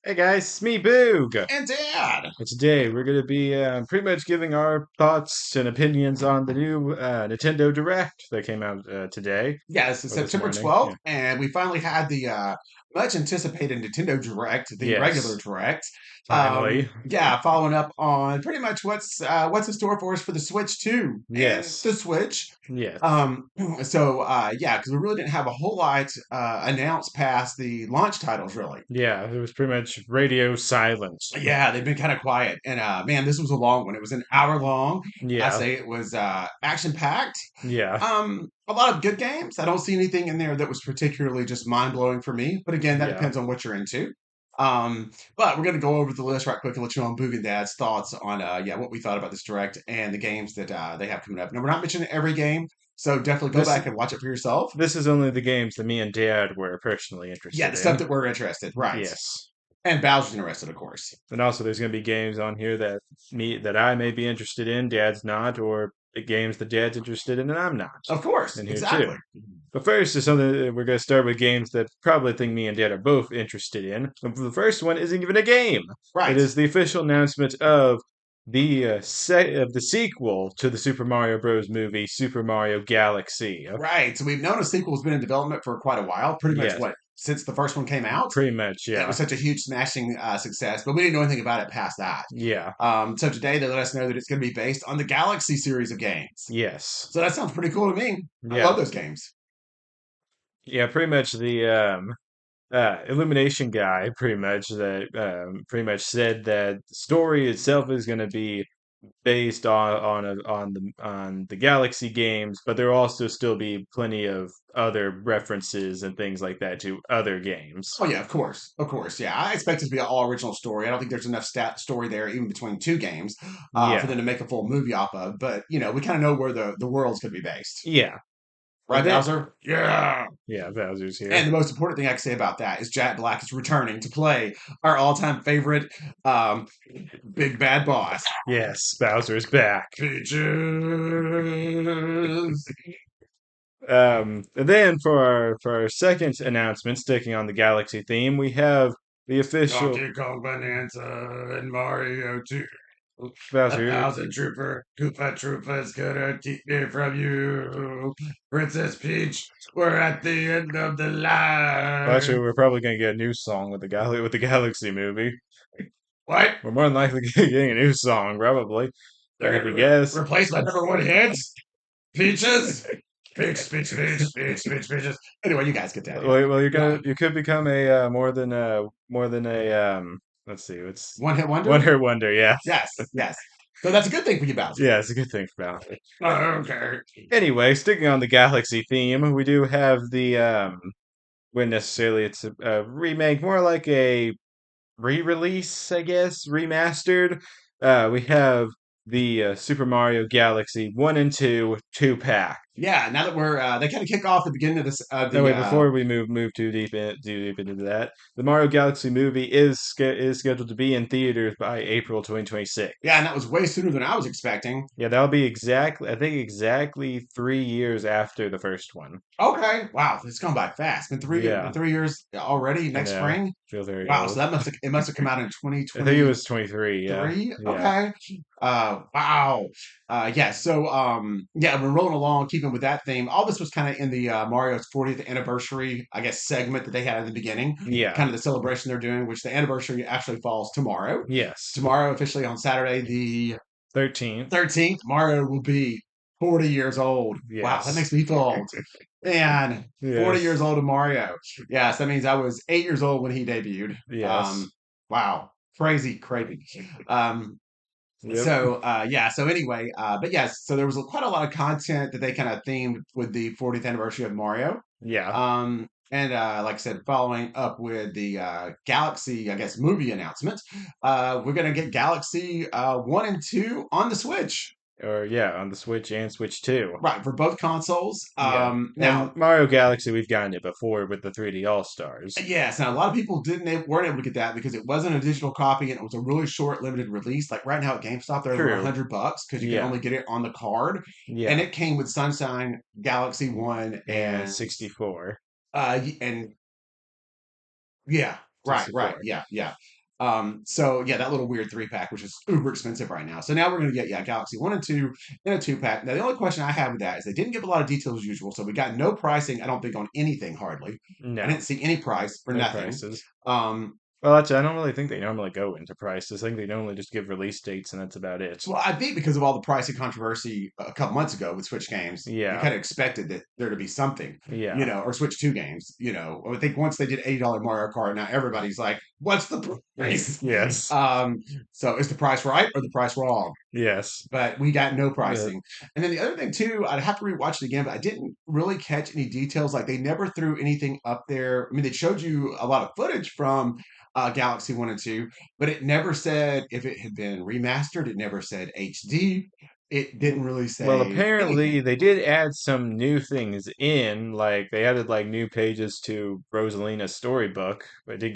Hey guys, it's me, Boog. And Dad. And today we're going to be pretty much giving our thoughts and opinions on the new Nintendo Direct that came out today Yes, it's or this September morning. 12th, Yeah, and we finally had the much anticipated Nintendo Direct, the regular yes, Direct. finally. Yeah, following up on pretty much what's in store for us for the Switch 2 and Yes, the Switch. yes, Um, yeah, because we really didn't have a whole lot announced past the launch titles, really. yeah. It was pretty much radio silence. Yeah, they've been kind of quiet. And man, this was a long one. It was an hour long. I Yeah, say it was action packed. yeah, A lot of good games. I don't see anything in there that was particularly just mind blowing for me. But again, that yeah. depends on what you're into. But we're gonna go over the list right quick and let you know on Boog and Dad's thoughts on what we thought about this direct and the games that they have coming up. Now we're not mentioning every game, so definitely go This back and watch it for yourself. this is only the games that me and Dad were personally Yeah, interested the stuff in. that we're interested, right? Yes. And Bowser's interested, of course. And also, there's going to be games on here that I may be interested in, Dad's not, or the games that Dad's interested in and I'm not Of course, in here too. exactly. But first is something that we're going to start with games that probably think me and Dad are both interested in. And the first one isn't even a game. It Right. is the official announcement of the sequel to the Super Mario Bros. Movie, Super Mario Galaxy. Right. So we've known a sequel has been in development for quite a while, pretty much Yes, what, since the first one came out? pretty much, And it yeah. was such a huge smashing success, but we didn't know anything about it past that. Yeah, So today they let us know that it's going to be based on the Galaxy series of games. yes. So that sounds pretty cool to me. I love Yeah, those games. yeah, pretty much Illumination guy pretty much said that the story itself is going to be based on the Galaxy games, but there will also still be plenty of other references and things like that to other games. Oh yeah, of course, of course. Yeah, I expect it to be an all original story. I don't think there's enough story there, even between two games, for Yeah, them to make a full movie off of. But we kind of know where the world's going to be based, yeah, right, and then Bowser? Yeah. yeah, Bowser's And here. the most important thing I can say about that is Jack Black is returning to play our all-time favorite um, big bad boss. Yes, Bowser's back. Peaches. And then for our second announcement, sticking on the Galaxy theme, we have the official Donkey Kong Bonanza and Mario 2. A Bowser. thousand trooper, Koopa Troopa's gonna keep me from you. Princess Peach, we're at the end of the Well, actually, line. we're probably gonna get a new song with the Galaxy movie. What? We're more than likely getting a new song, probably. If I They're had to gonna guess. replace my number one hits? Peaches? Peaches. Anyway, you guys get the idea. Well, Yeah. you could become a more than a let's see, it's One hit one wonder? hit wonder. Yeah, Yes, yes. So that's a good thing for you, Bowser. yeah, it's a good thing for Bowser. Okay. Anyway, sticking on the Galaxy theme, we do have the when necessarily it's a remake, more like a re-release, I guess, remastered. We have the Super Mario Galaxy 1 and 2 pack. Yeah, now that they kind of kick off the beginning of this No, wait, before we move too deep into that, the Mario Galaxy movie is scheduled to be in theaters by April 2026. yeah, and that was way sooner than I was expecting. Yeah, that'll be exactly, I think exactly 3 years after the first one. Okay, wow, it's gone by fast. Been Yeah, 3 years already. I Next know. spring. Feel very Wow, so old. it must have come out in I think it 2020. was 23. Yeah, Three. yeah, Okay. Wow. Yeah. So, yeah, we're rolling along, keeping with that theme. All this was kind of in the Mario's 40th anniversary, I guess, segment that they had at the beginning, yeah. kind of the celebration they're doing, which the anniversary actually falls tomorrow. Yes, Tomorrow, officially on Saturday, the 13th. 13th, Mario will be 40 years old. Wow, that Yes, makes me feel old. Man, 40 years yes, old to Mario. Yes, that means I was 8 years old when he debuted. yes. Wow, crazy, crazy. Um, Yep. so anyway, but yes, so there was quite a lot of content that they kind of themed with the 40th anniversary of Mario. Yeah. And like I said, following up with the Galaxy, I guess, movie announcement, we're gonna get Galaxy 1 and 2 on the Switch. Or yeah, on the Switch and Switch 2. Right, for both consoles. Yeah. And Now, Mario Galaxy, we've gotten it before with the 3D All-Stars. yes, now a lot of people weren't able to get that because it wasn't a digital copy and it was a really short limited release. Like right now at GameStop, they're over True. $100 because you can Yeah. only get it on the card, and Yeah. it came with Sunshine, Galaxy One, And and 64. and yeah, to Right, right. support. Yeah, yeah. So yeah, that little weird 3-pack, which is uber expensive right now. So now we're gonna get, yeah, Galaxy 1 and 2 in a 2-pack. Now the only question I have with that is they didn't give a lot of details as usual. So we got no pricing, I don't think, on anything hardly. I No, didn't see any price for no nothing. prices. Um, Well, actually, I don't really think they normally go into prices. I think they normally just give release dates, and that's about it. well, I think because of all the pricing controversy a couple months ago with Switch games, you Yeah, kind of expected that there to be something, yeah. or Switch 2 games. I think once they did $80 Mario Kart, now everybody's like, "What's the price?" Yes, Um, so is the price right or the price wrong? yes. But we got no Uh, pricing. And then the other thing too, I'd have to rewatch it again, but I didn't really catch any details. Like they never threw anything up there. I mean, they showed you a lot of footage from Galaxy 1 and 2, but it never said if it had been remastered. It never said HD. It didn't really well, say apparently anything. they did add some new things in, like they added like new pages to Rosalina's storybook. I did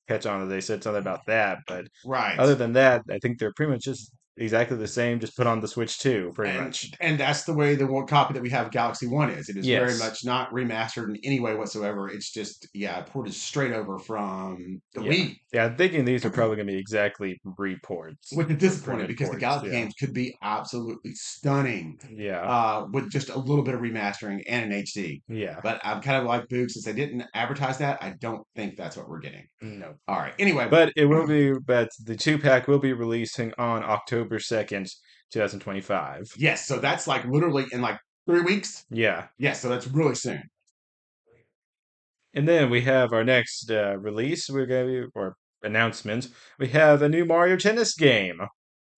catch on that they said something about that, but Right. other than that, I think they're pretty much just exactly the same, just put on the Switch 2, pretty and much. and that's the way the one copy that we have of Galaxy One is. It is very Yes. much not remastered in any way whatsoever. It's just, yeah, ported straight over from the Yeah. Wii, Yeah, I'm thinking these are probably gonna be exactly reports which is or pretty disappointing much because the ports. Galaxy Yeah. games could be absolutely stunning Yeah. with just a little bit of remastering and an HD. Yeah. But I'm kind of like Boog, since they didn't advertise that, I don't think that's what we're getting. No. All right. Anyway, But the 2-pack will be releasing on October 2nd, 2025. yes. So that's like literally in like 3 weeks. Yeah. Yes. So that's really soon. And then we have our next release, or announcement. We have a new Mario Tennis game.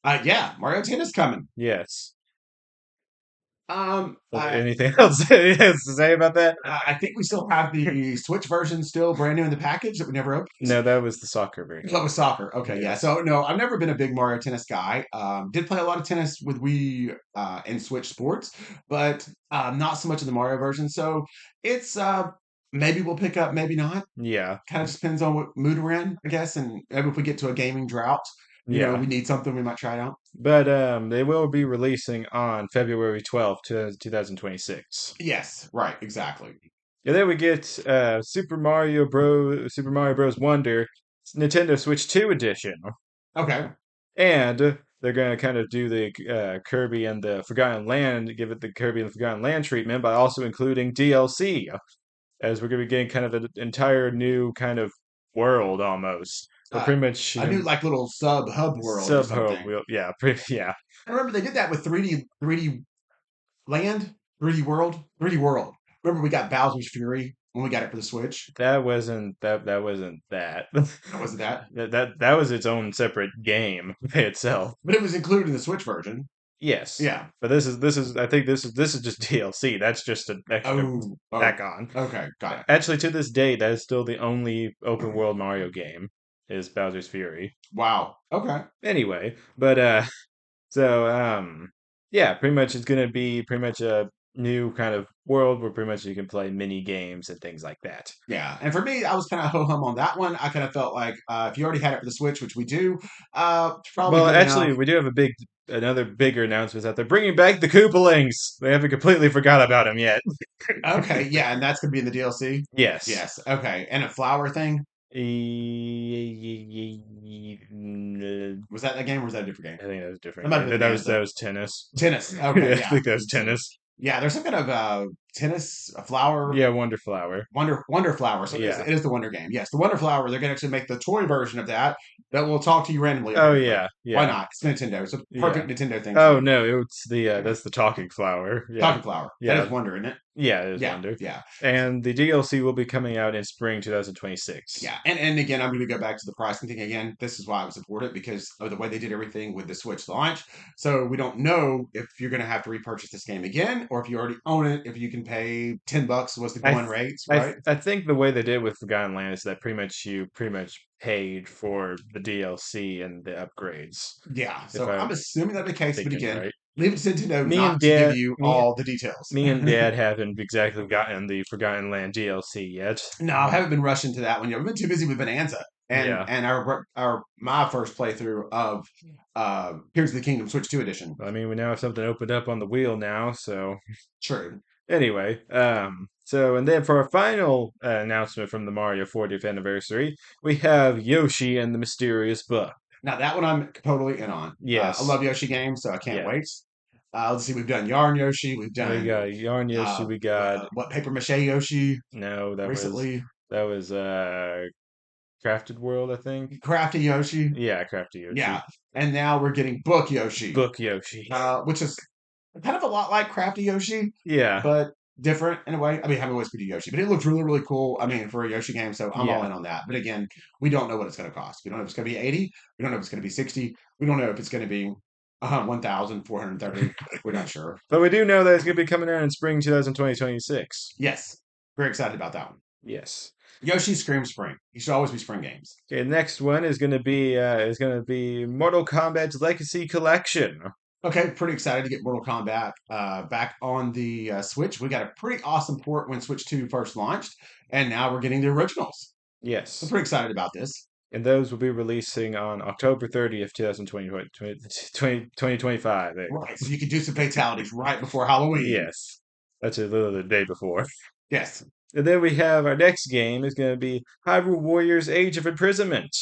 Yeah. Mario Tennis coming. Yes. Um, I, Anything else to say about that? I think we still have the Switch version still brand new in the package that we never opened. No, that was the soccer That version. was soccer. Okay, yeah. Yes. So no, I've never been a big Mario Tennis guy. Did play a lot of tennis with Wii and Switch Sports, but not so much of the Mario version. So it's maybe we'll pick up, maybe not. Yeah. Kind of just depends on what mood we're in, I guess. And maybe if we get to a gaming drought, Yeah. we need something, we might try it out. But they will be releasing on February 12th, 2026. Yes, right, exactly. And then we get Super Mario Bros. Wonder Nintendo Switch 2 edition. Okay. And they're going to kind of do the Kirby and the Forgotten Land, give it the Kirby and the Forgotten Land treatment by also including DLC, as we're going to be getting kind of an entire new kind of world almost. Or Uh, pretty much a new like little sub hub world or sub something. yeah, pretty, yeah. I remember they did that with 3D Land, 3D World, 3D World. Remember we got Bowser's Fury when we got it for the Switch? That wasn't that. That wasn't that. That was its own separate game by itself. But it was included in the Switch version. Yes, Yeah. but this is I think this is just DLC. That's just an extra Oh, oh, tack on. okay, got it. Actually, to this day, that is still the only open world Mario game is Bowser's Fury. Wow. Okay. Anyway, but so yeah, pretty much it's gonna be pretty much a new kind of world where pretty much you can play mini games and things like that. Yeah. And for me, I was kind of ho hum on that one. I kind of felt like if you already had it for the Switch, which we do, it's probably Well, good enough. actually, we do have another bigger announcement out there. Bringing back the Koopalings. They haven't completely forgot about them yet. Okay. Yeah. And that's going to be in the DLC. Yes. Yes. Okay. And a flower thing. I Was that a game or was that a different game? think that was a That different might have game. been That Bonanza. was tennis. Tennis. Okay. Yeah, I Yeah. think that was tennis. Yeah. There's some kind of tennis, a flower. Yeah, Wonder Flower. Wonder Flower. So Yeah. it is the Wonder game. Yes, the Wonder Flower. They're going to actually make the toy version of that that will talk to you randomly. Oh Apparently, yeah, why yeah, not? It's Nintendo. It's a yeah. perfect Nintendo thing to Oh do. no, it's the that's the talking flower. Yeah, Talking Flower. That is yeah, Wonder, isn't it? yeah. It is Yeah, Wonder. yeah, And the DLC will be coming out in spring 2026. yeah. And again, I'm going to go back to the pricing thing again. This is why I would support it because of the way they did everything with the Switch launch. So we don't know if you're going to have to repurchase this game again, or if you already own it, if you can pay $10 was the I going th- rates, right? I think the way they did with Forgotten Land is that you pretty much paid for the DLC and the upgrades. Yeah. If So I'm I'm assuming that'd be the case, but thinking again, right. leave it to Nintendo Me not and to give Dad, you all the details. me and Dad haven't exactly gotten the Forgotten Land DLC yet. No, I haven't been rushing to that one yet. We've been too busy with Bonanza and Yeah. our my first playthrough of Here's the Kingdom Switch 2 edition. I mean, we now have something opened up on the wheel now, so True. Anyway, so and then for our final announcement from the Mario 40th anniversary, we have Yoshi and the Mysterious Book. Now that one I'm totally in on. I Yes, love Yoshi games, so I can't yeah. wait. Let's see, we've done Yarn Yoshi, we've We done got Yarn Yoshi. We got what Paper Mache Yoshi no, recently, that was Crafted World, I think. Crafty Yoshi, Yeah, Crafty yeah, Yoshi. and now we're getting Book Yoshi, Book Yoshi. which is kind of a lot like Crafty Yoshi, Yeah, but different in a way. I mean, I haven't always been a Yoshi, but it looks really, really cool. I mean, for a Yoshi game, so I'm all yeah. in on that. But again, we don't know what it's going to cost. We don't know if it's going to be 80. We don't know if it's going to be 60. We don't know if it's going to be 1,430. We're not sure. But we do know that it's going to be coming out in spring 2026. Yes, very excited about that one. Yes. Yoshi screams spring. You should always be spring games. Okay, next one is gonna be Mortal Kombat's Legacy Collection. Okay, pretty excited to get Mortal Kombat back on the Switch. We got a pretty awesome port when Switch 2 first launched, and now we're getting the originals. So Yes. pretty excited about this. And those will be releasing on October 30th, 2025. There you Right, so you can do some fatalities right before Halloween. Yes. That's a little the day before. Yes, And then we have our next game is going to be Hyrule Warriors Age of Imprisonment.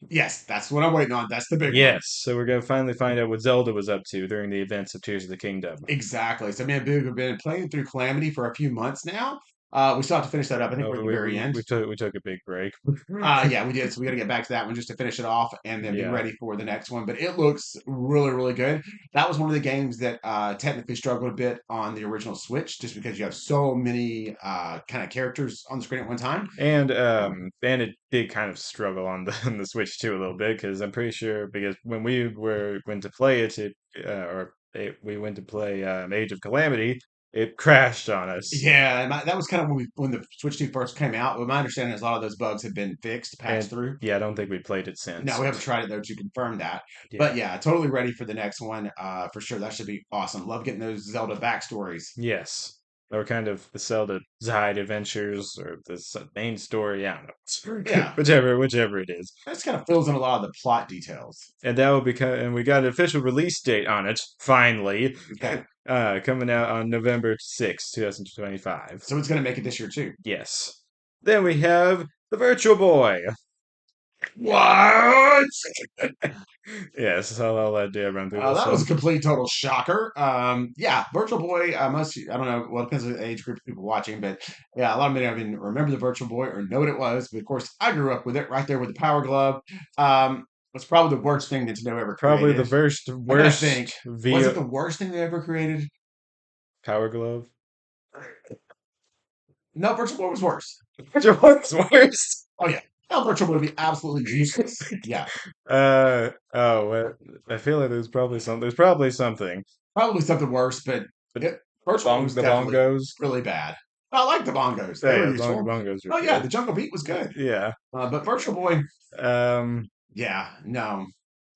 yes, that's what I'm waiting on. That's the big one. Yes. So we're going to finally find out what Zelda was up to during the events of Tears of the Kingdom. Exactly. So me and Boog have been playing through Calamity for a few months now. We still have to finish that up. I think Oh, we're at the very end. we took a big break. Yeah, we did. So we got to get back to that one just to finish it off and then be Yeah. ready for the next one. But it looks really, really good. That was one of the games that technically struggled a bit on the original Switch, just because you have so many kind of characters on the screen at one time. And it did kind of struggle on the on the Switch too a little bit because I'm pretty sure because when we were went to play we went to play Age of Calamity, it crashed on us. Yeah, and that was kind of when the Switch 2 first came out. But my understanding is a lot of those bugs have been fixed, patched And through. yeah, I don't think we played it No, since. we haven't tried it though to confirm that. Yeah. But yeah, totally ready for the next one for sure. That should be awesome. Love getting those Zelda backstories. Yes. Or kind of the Zelda side adventures or the main story. I don't know. Yeah, Whichever it is. that just kind of fills in a lot of the plot details. And that will be and we got an official release date on it, finally. Okay, Coming out on November 6th, 2025. so it's going to make it this year too. Yes. Then we have the Virtual Boy. What? Yes, I'll let Dave run through this That was one. a complete total shocker. Yeah, Virtual Boy. I don't know. Well, it depends on the age group of people watching, but yeah, a lot of them don't even remember the Virtual Boy or know what it was. But of course, I grew up with it right there with the Power Glove. It's probably the worst thing Nintendo ever Probably the created. I gotta think. worst Was it VO the worst thing they ever created? Power Glove. No, Virtual Boy was worse. Virtual Boy's worst. Oh yeah, no, Virtual Boy would be absolutely useless. Yeah, Well, I feel like there's probably some. There's probably something. probably something worse, but But Virtual Boy was the definitely bongos. really bad. I like the bongos; they were Yeah, useful. bongos are Oh yeah, good. the Jungle Beat was good. Yeah. But Virtual Boy, Um, yeah, no.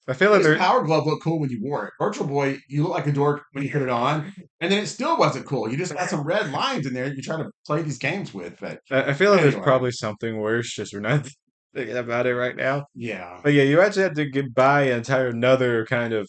I feel like His there. Power Glove looked cool when you wore it. Virtual Boy, you look like a dork when you put it on, and then it still wasn't cool. You just had some red lines in there you try to play these games with. But I feel like there's anyway, probably something worse. Just we're not thinking about it right now. yeah, But yeah, you actually have to buy an entire another kind of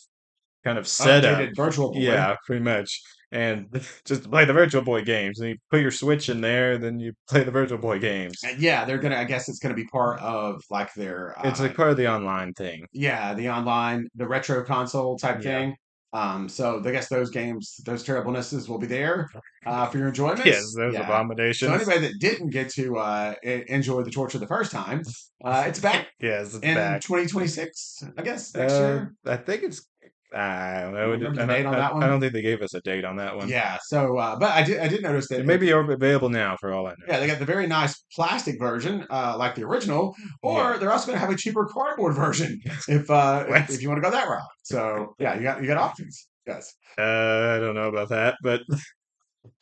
setup. updated Virtual Boy. Yeah, pretty much. And just play the Virtual Boy games. And you put your Switch in there, then you play the Virtual Boy games. And yeah, they're gonna. I guess it's gonna be part of like their It's like part of the online thing. yeah, the online, the retro console type Yeah. thing. So I guess those games, those terriblenesses will be there for your Yes, enjoyments. those Yeah. So abominations. anybody that didn't get to enjoy the torture the first time, it's back Yes, it's in back. 2026, I guess, next year. I think it's. I don't know. Remember the date on that I one? don't think they gave us a date on that one. Yeah. So, but I did notice that It may be available now for all I know. yeah, they got the very nice plastic version, like the original, Yeah. or they're also going to have a cheaper cardboard version What? if you want to go that route. So yeah, you got options. Yes. I don't know about that, but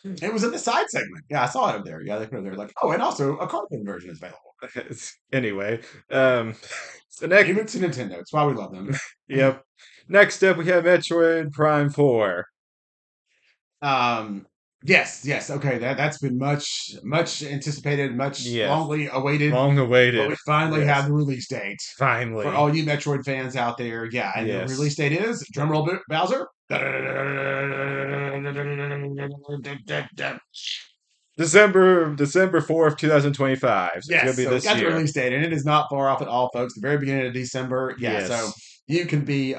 It was in the side segment. Yeah, I saw it up there. Yeah, they put it there. Like, oh, and also a cardboard version is available. anyway, so next, Even to Nintendo. It's why we love them. yep. Next up, we have Metroid Prime 4. Um, yes. Okay, that's been much anticipated, much Yes, longly awaited. long But we awaited. finally Yes, have the release date for finally. all you Metroid fans out there. Yeah, and the Yes. release date is drumroll Bowser. December 4th, 2025. So it's gonna Yes, be so we this got the year. release date, and it is not far off at all, folks. The very beginning of December. Yeah, so Yes. you can be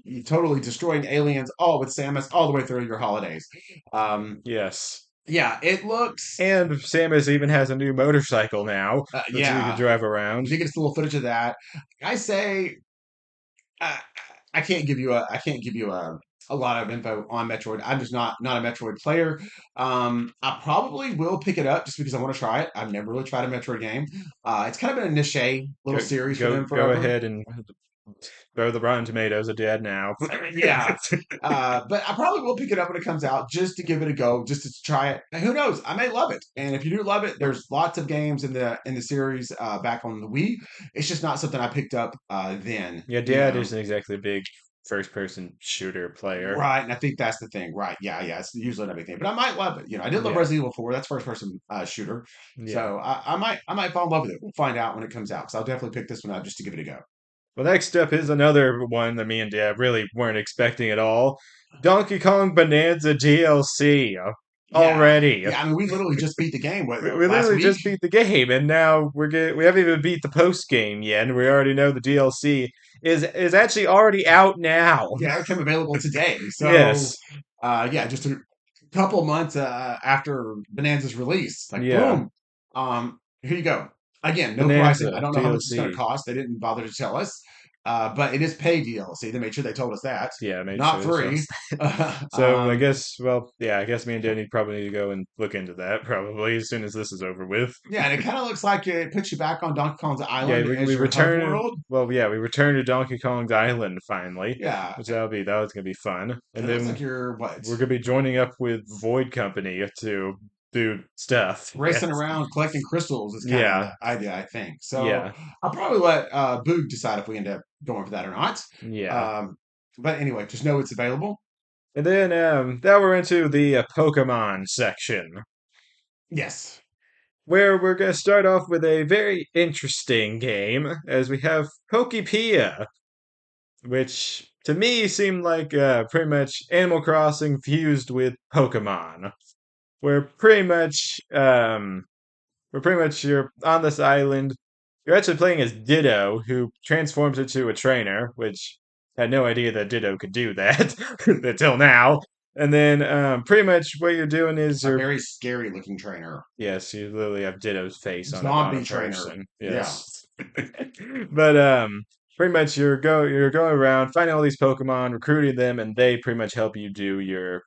you totally destroying aliens all with Samus all the way through your holidays. Um, Yes. yeah, it looks. And Samus even has a new motorcycle now, which you can Yeah, drive around. we did get a little footage of that. I say uh, I can't give you a lot of info on Metroid. I'm just not a Metroid player. I probably will pick it up just because I want to try it. I've never really tried a Metroid game. It's kind of been a niche little Go series for go them go forever. ahead and throw the Rotten Tomatoes at Dad now. Yeah. But I probably will pick it up when it comes out just to give it a go, just to try it. And who knows? I may love it. And if you do love it, there's lots of games in the series back on the Wii. It's just not something I picked up then, Yeah, you Dad know. isn't exactly a big first person shooter player. Right, and I think that's the thing. Right, yeah, yeah. It's usually not a big thing, but I might love it. You know, I did love Yeah. Resident Evil 4. That's first person shooter, Yeah. so I might fall in love with it. We'll find out when it comes out. So I'll definitely pick this one up just to give it a go. Well, next up is another one that me and Dad really weren't expecting at all. Donkey Kong Bonanza DLC Yeah, already. yeah. I mean, we literally just beat the game We last literally week. just beat the game, and now we haven't even beat the post game yet, and we already know the DLC is actually already out now. Yeah, it became available today. So, Yes. yeah, just a couple months after Bonanza's release, like Yeah. boom, here you go. Again, no pricing. I Bonanza don't know how much it's going to DLC. cost. They didn't bother to tell us, but it is paid DLC. They made sure they told us that, Yeah, I made not sure they told free. us that. So I guess, well, yeah, I guess me and Danny probably need to go and look into that probably as soon as this is over with. Yeah, and it kind of looks like it puts you back on Donkey Kong's Yeah, island we as your hub return. world. Well, yeah, we return to Donkey Kong's Island finally, Yeah, which that was gonna be fun. it And looks like then you're what, we're gonna be joining up with Void Company to do stuff. racing Yes. around collecting crystals is kind of Yeah. the idea, I think. So Yeah. I'll probably let Boog decide if we end up going for that or not. Yeah. Um, but anyway, just know it's available. And then now we're into the Pokemon section, Yes. where we're gonna start off with a very interesting game, as we have Pokepia, which to me seemed like pretty much Animal Crossing fused with Pokemon. Where pretty much you're on this island. You're actually playing as Ditto, who transforms into a trainer, which I had no idea that Ditto could do that until now. And then pretty much what you're doing is A you're very scary looking trainer. yes, you literally have Ditto's face on a Zombie trainer. person. Yeah. Yes. But pretty much you're going around finding all these Pokemon, recruiting them, and they pretty much help you do your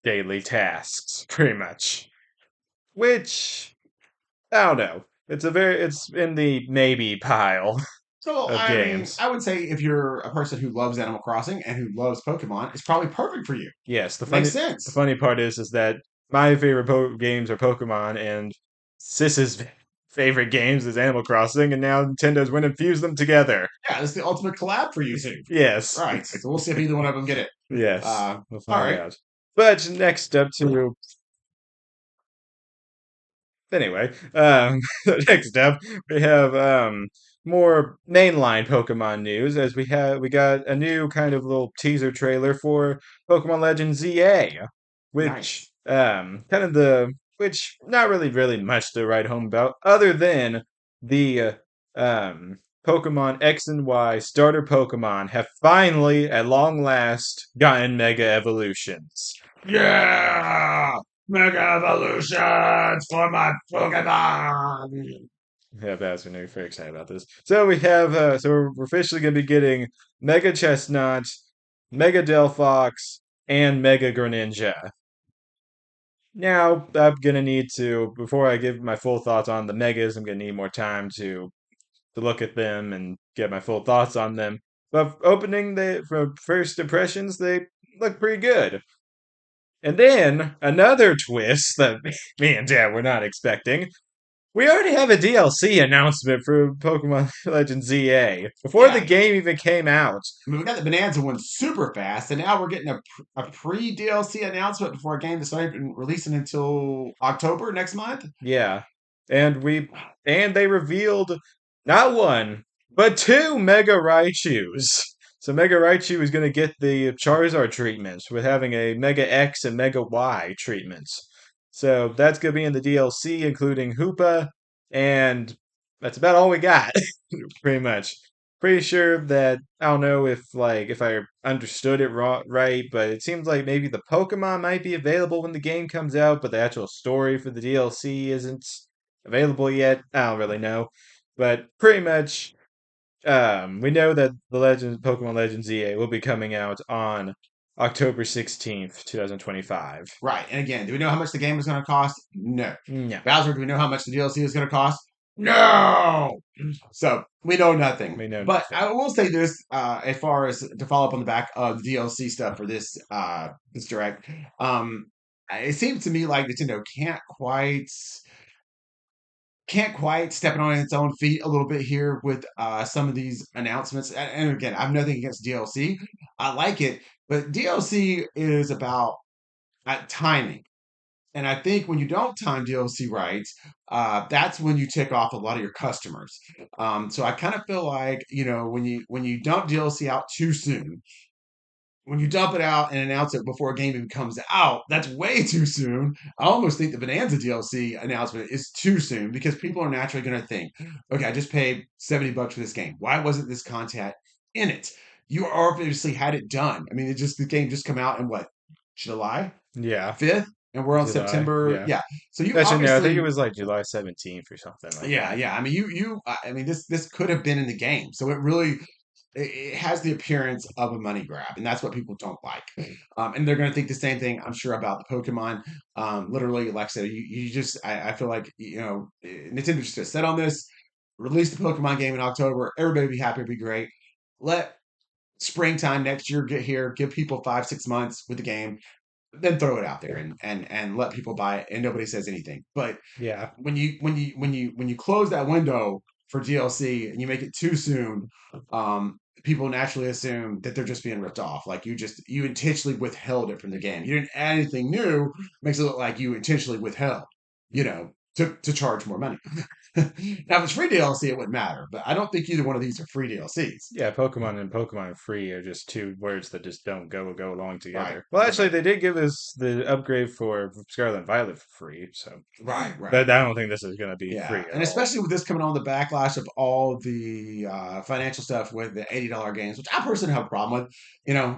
daily tasks, pretty much. Which I don't know. It's in the maybe pile So of I mean, games. I would say if you're a person who loves Animal Crossing and who loves Pokemon, it's probably perfect for you. Yes, Makes the sense. funny part is that my favorite games are Pokemon, and Sis's favorite games is Animal Crossing, and now Nintendo's went and fused them together. Yeah, it's the ultimate collab for you two. Yes, Right. So we'll see if either one of them get it. yes, Uh, we'll all find right. out. But next up to anyway, next up we have more mainline Pokemon news as we got a new kind of little teaser trailer for Pokemon Legends ZA, which Nice. kind of the which not really much to write home about other than the Pokemon X and Y starter Pokemon have finally at long last gotten Mega Evolutions. Yeah! Mega evolutions for my Pokemon! Yeah, Baz, we're very excited about this. So we're officially going to be getting Mega Chestnut, Mega Delphox, and Mega Greninja. Now, I'm gonna need to before I give my full thoughts on the Megas, I'm gonna need more time to look at them and get my full thoughts on them. But opening the from first impressions, they look pretty good. And then another twist that me and Dad were not expecting. We already have a DLC announcement for Pokemon Legends ZA before the Yeah, game even came out. I mean, we got the Bonanza one super fast, and now we're getting a pre DLC announcement before a game that's not even releasing until October next month. Yeah. And they revealed not one, but two Mega Raichus. So Mega Raichu is going to get the Charizard treatments with having a Mega X and Mega Y treatments. So that's going to be in the DLC, including Hoopa, and that's about all we got, pretty much. Pretty sure that I don't know if I understood it right, but it seems like maybe the Pokemon might be available when the game comes out, but the actual story for the DLC isn't available yet. I don't really know, but pretty much we know that the Pokemon Legends EA will be coming out on October 16th, 2025. Right. And again, do we know how much the game is going to cost? No. No, Bowser, do we know how much the DLC is going to cost? No. So we know nothing. we know But nothing. I will say this, as far as to follow up on the back of the DLC stuff for this direct, um, it seems to me like Nintendo can't quite step it on its own feet a little bit here with some of these announcements. And again, I have nothing against DLC. I like it, but DLC is about timing. And I think when you don't time DLC right, that's when you tick off a lot of your customers. So I kind of feel like when you dump DLC out too soon, when you dump it out and announce it before a game even comes out, that's way too soon. I almost think the Bonanza DLC announcement is too soon because people are naturally going to think, okay, I just paid $70 for this game. Why wasn't this content in it? You obviously had it done. I mean, the game just come out in what, July Yeah, 5th? And we're on July. September. Yeah. Yeah. So you Actually, no, I think it obviously, was like July 17th or something like yeah, that. yeah. I mean, I mean, this could have been in the game. So it has the appearance of a money grab, and that's what people don't like. And they're going to think the same thing, I'm sure, about the Pokemon. Literally, like I said, you just, I feel like, Nintendo just set on this, release the Pokemon game in October. Everybody will be happy, it'll be great. Let springtime next year get here, give people 5, 6 months with the game, then throw it out there and let people buy it, and nobody says anything. But Yeah. when you close that window for DLC and you make it too soon, people naturally assume that they're just being ripped off. Like you intentionally withheld it from the game. You didn't add anything new. Makes it look like you intentionally withheld. To charge more money. Now, if it's free DLC, it wouldn't matter. But I don't think either one of these are free DLCs. Yeah, Pokemon and Pokemon Free are just two words that just don't go along Right. together. Well, actually, Right. they did give us the upgrade for Scarlet and Violet for free, so Right. Right. but I don't think this is going to be Yeah, free at and all. especially with this coming on the backlash of all the financial stuff with the $80 games, which I personally have a problem with.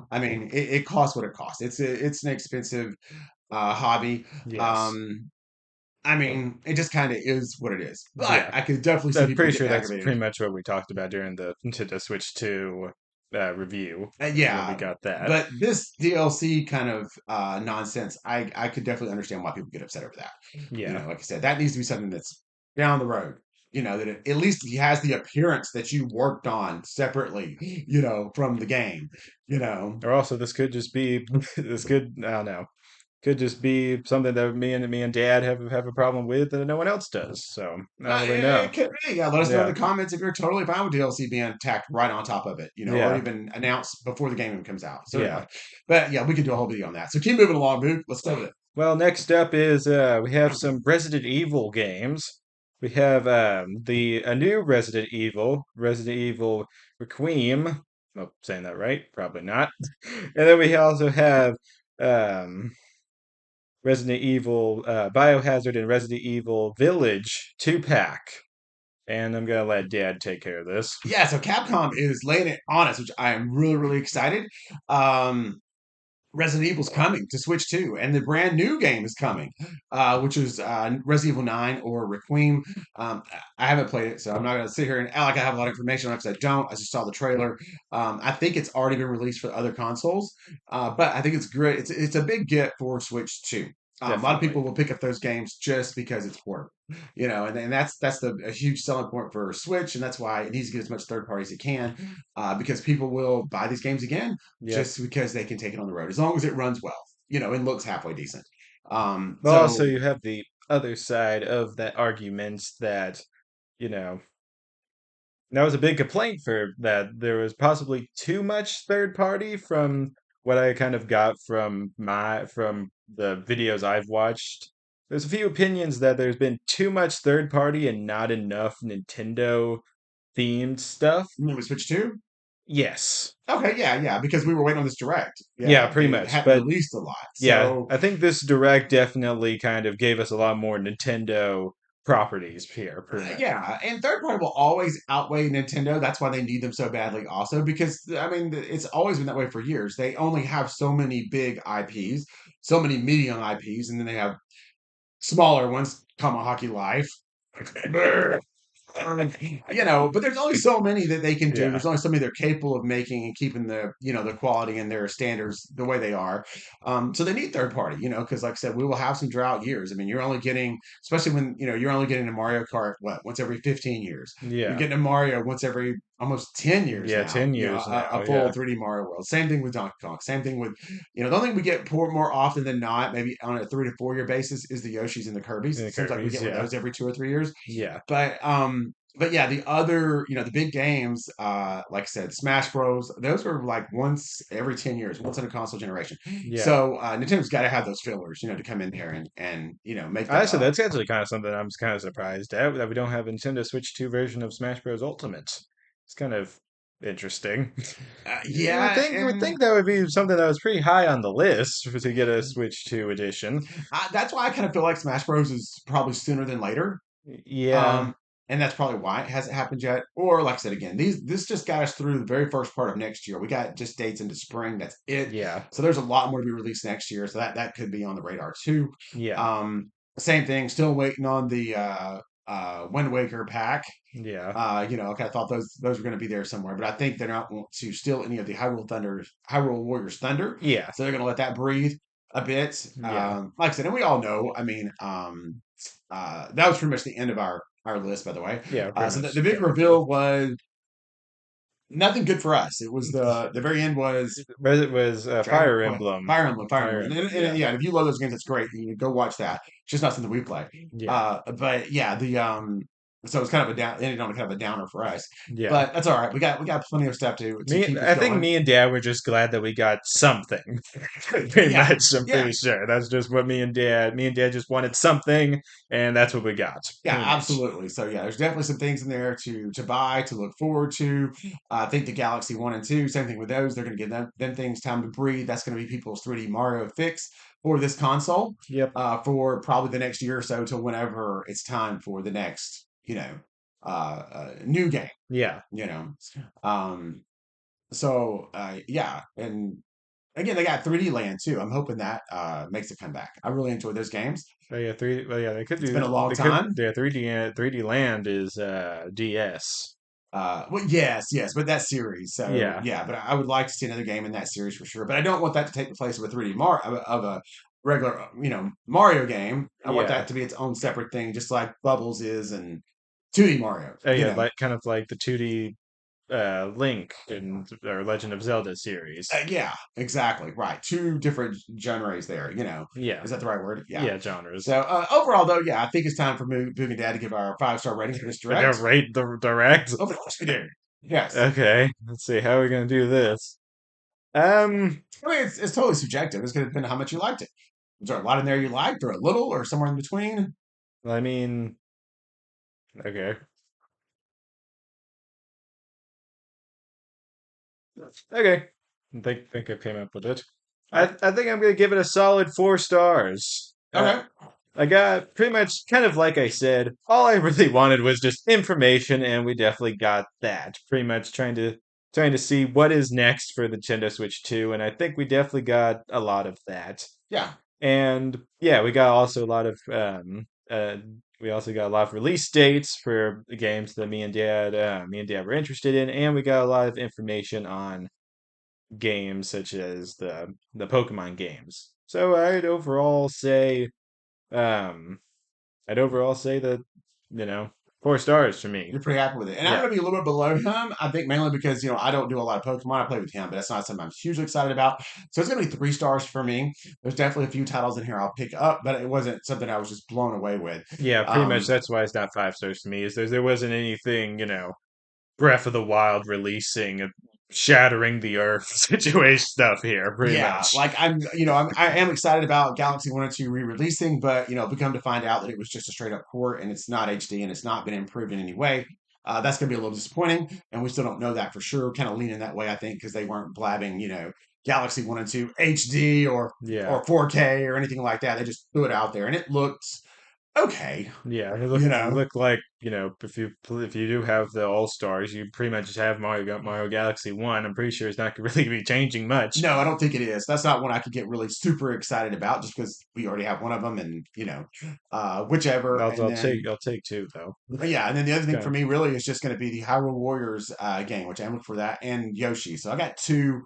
I mean, it costs what it costs. It's an expensive hobby. Yes. Um, I mean, it just kind of is what it is. But Yeah. I could definitely see I'm people pretty getting sure that's aggravated. pretty much what we talked about during the Switch 2 review when we Yeah, got that. but this DLC kind of nonsense, I could definitely understand why people get upset over that. Yeah. Like I said, that needs to be something that's down the road. That at least he has the appearance that you worked on separately, from the game. You know, Or also, this could just be this could I don't know, could just be something that me and Dad have a problem with that no one else does. So I don't really know. it could be. Yeah, let us know in Yeah. the comments if you're totally fine with DLC being tacked right on top of it, or Yeah. even announced before the game even comes out. So Yeah. anyway, but yeah, we could do a whole video on that. So keep moving along, dude. Let's start with it. Well, next up is we have some Resident Evil games. We have the a new Resident Evil Requiem. Oh, saying that right? Probably not. And then we also have um, Resident Evil Biohazard and Resident Evil Village 2-pack. And I'm gonna let Dad take care of this. Yeah, so Capcom is laying it on us, which I am really, really excited. Um, Resident Evil's coming to Switch 2, and the brand new game is coming, which is Resident Evil 9 or Requiem. Um, I haven't played it, so I'm not going to sit here and act like I have a lot of information on it because I don't. I just saw the trailer. I think it's already been released for other consoles, but I think it's great. It's a big get for Switch 2. A lot of Definitely. people will pick up those games just because it's portable, and that's a huge selling point for Switch, and that's why it needs to get as much third party as it can, because people will buy these games again Yep. just because they can take it on the road, as long as it runs well, and looks halfway decent. But also, So you have the other side of that argument that, you know, that was a big complaint for that there was possibly too much third party from what I kind of got from the videos I've watched. There's a few opinions that there's been too much third party and not enough Nintendo themed stuff. we Switch 2. Yes. Okay, yeah, yeah, because we were waiting on this direct. Yeah, Yeah, pretty they much. hadn't But released a lot. yeah, So I think this direct definitely kind of gave us a lot more Nintendo properties here, pretty much. yeah, and third party will always outweigh Nintendo. That's why they need them so badly, also, because I mean, it's always been that way for years. They only have so many big IPs, so many medium IPs, and then they have smaller ones, comma Hockey Life. But there's only so many that they can do. Yeah. There's only so many they're capable of making and keeping the quality and their standards the way they are. So they need third party, because like I said, we will have some drought years. I mean, you're only getting, especially when you're only getting a Mario Kart once every 15 years. You're Yeah. getting a Mario once every almost 10 years Yeah, now. 10 years A now. full Yeah. 3D Mario world. Same thing with Donkey Kong. Same thing with the only thing we get more often than not, maybe on a 3 to 4 year basis, is the Yoshis and the Kirby's. And the It seems like we Kirby's, get one of yeah. those every 2 or 3 years. Yeah. But yeah, the other, the big games, like I said, Smash Bros, those are like once every 10 years, once in a console generation. Yeah. So Nintendo's got to have those fillers, to come in there and make that Honestly, up. that's actually kind of something I'm kind of surprised at that we don't have a Nintendo Switch 2 version of Smash Bros. Ultimate. It's kind of interesting. Yeah, You would and think that would be something that was pretty high on the list to get a Switch 2 edition. that's why I kind of feel like Smash Bros is probably sooner than later. Yeah. Um, and that's probably why it hasn't happened yet. Or like I said again, this just got us through the very first part of next year. We got just dates into spring. That's it. Yeah. So there's a lot more to be released next year. So that could be on the radar too. Yeah. Um, Same thing. Still waiting on the Wind Waker pack. Yeah. Okay, I thought those were going to be there somewhere, but I think they're not want to steal any of the Hyrule Warriors Thunder. Yeah. So they're going to let that breathe a bit. Yeah. Like I said, and we all know. I mean, that was pretty much the end of our list, by the way. Yeah, pretty So the much big covered it. reveal was nothing good for us. It was the very end was But it was Dragon Fire Quest, Emblem. Fire Fire Emblem, Emblem. Yeah. yeah. And if you love those games, it's great. You go watch that. It's just not something we play. Yeah. But yeah, so it was kind of a down, ended on kind of a downer for us. Yeah. But that's all right. We got plenty of stuff to keep us I think going. me and Dad were just glad that we got something. Pretty Yeah, much, I'm yeah. pretty sure. That's just what me and Dad just wanted something, and that's what we got. Yeah, Pretty much. absolutely. So yeah, there's definitely some things in there to buy, to look forward to. I think the Galaxy One and Two, same thing with those. They're going to give them things time to breathe. That's going to be people's 3D Mario fix for this console, Yep. for probably the next year or so till whenever it's time for the next, new game. Yeah. You know, um, yeah, and again, they got 3D Land too. I'm hoping that makes a comeback. I really enjoy those games. Oh yeah, three. Well, yeah, they could It's been do. a long They could. time. Yeah, 3D Land is DS. Well, yes, yes, but that series. So Yeah. yeah, but I would like to see another game in that series for sure. But I don't want that to take the place of a 3D Mar of a regular, Mario game. I want Yeah. that to be its own separate thing, just like Bubbles is and 2D Mario. Oh yeah, like kind of like the 2D Link and or Legend of Zelda series. Yeah, exactly. Right. Two different genres there. Yeah. Is that the right word? Yeah. Yeah, genres. So overall, though, yeah, I think it's time for Boog and Dad to give our 5-star rating for this I don't direct. rate the direct. Of course we do. Yes. Okay, let's see how are we gonna do this. Um, I mean, it's totally subjective. It's going to depend on how much you liked it. Was there a lot in there you liked, or a little, or somewhere in between? I mean, okay, okay. I think I came up with it. All right. I think I'm gonna give it a solid 4 stars. Okay. I got pretty much kind of like I said, all I really wanted was just information, and we definitely got that. Pretty much trying to see what is next for the Nintendo Switch 2, and I think we definitely got a lot of that. Yeah. And yeah, we also got a lot of release dates for the games that me and Dad were interested in, and we got a lot of information on games such as the Pokemon games. So um I'd overall say that, you know, 4 stars for me. You're pretty happy with it. And I'm Yeah. going to be a little bit below him, I think mainly because, I don't do a lot of Pokemon. I play with him, but that's not something I'm hugely excited about. So it's going to be 3 stars for me. There's definitely a few titles in here I'll pick up, but it wasn't something I was just blown away with. Yeah, pretty much Um, that's why it's not 5 stars to me, is there wasn't anything, Breath of the Wild releasing, shattering the earth situation stuff here, pretty yeah, much. like I am excited about Galaxy One and Two re-releasing, but we come to find out that it was just a straight up port and it's not HD and it's not been improved in any way. That's going to be a little disappointing, and we still don't know that for sure. Kind of leaning that way, I think, because they weren't blabbing, Galaxy One and Two HD Yeah. or 4K or anything like that. They just threw it out there, and it looked okay. Yeah, You it know, looked like, if you do have the All Stars, you pretty much just have Mario Galaxy 1. I'm pretty sure it's not really gonna be changing much. no, I don't think it is. That's not one I could get really super excited about, just because we already have one of them, and whichever. And then I'll take two though. yeah, and then the other It's thing kind for of me really is just going to be the Hyrule Warriors game, which I'm looking for that, and Yoshi. So I got two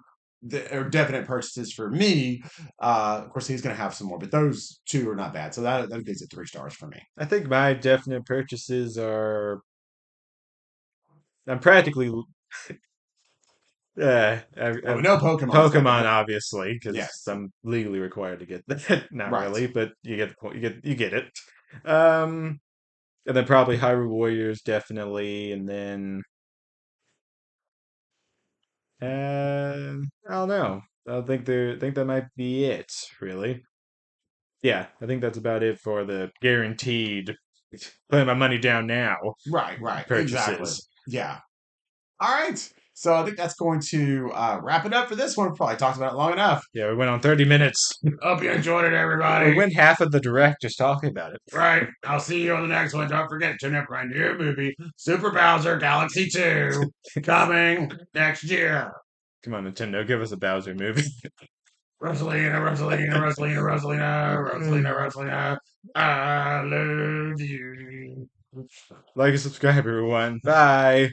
that are definite purchases for me. Of course, he's going to have some more, but those two are not bad. So that gives it 3 stars for me. I think my definite purchases are I'm practically Well, we know Pokemon's got to Pokemon go. obviously because Yes, I'm legally required to get that. Not right. really, but you get the point. You get it. Um, and then probably Hyrule Warriors definitely, and then I don't know. I think that might be it, really. Yeah, I think that's about it for the guaranteed putting my money down now Right, right. Exactly. purchases. Yeah. All right. So I think that's going to wrap it up for this one. Probably talked about it long enough. Yeah, we went on 30 minutes. Hope you enjoyed it, We everybody. went half of the direct just talking about it. Right. I'll see you on the next one. Don't forget to tune in for a new movie, Super Bowser Galaxy 2, coming next year. Come on, Nintendo, give us a Bowser movie. Rosalina, Rosalina, Rosalina, Rosalina, Rosalina, Rosalina. I love you. Like and subscribe, everyone. Bye.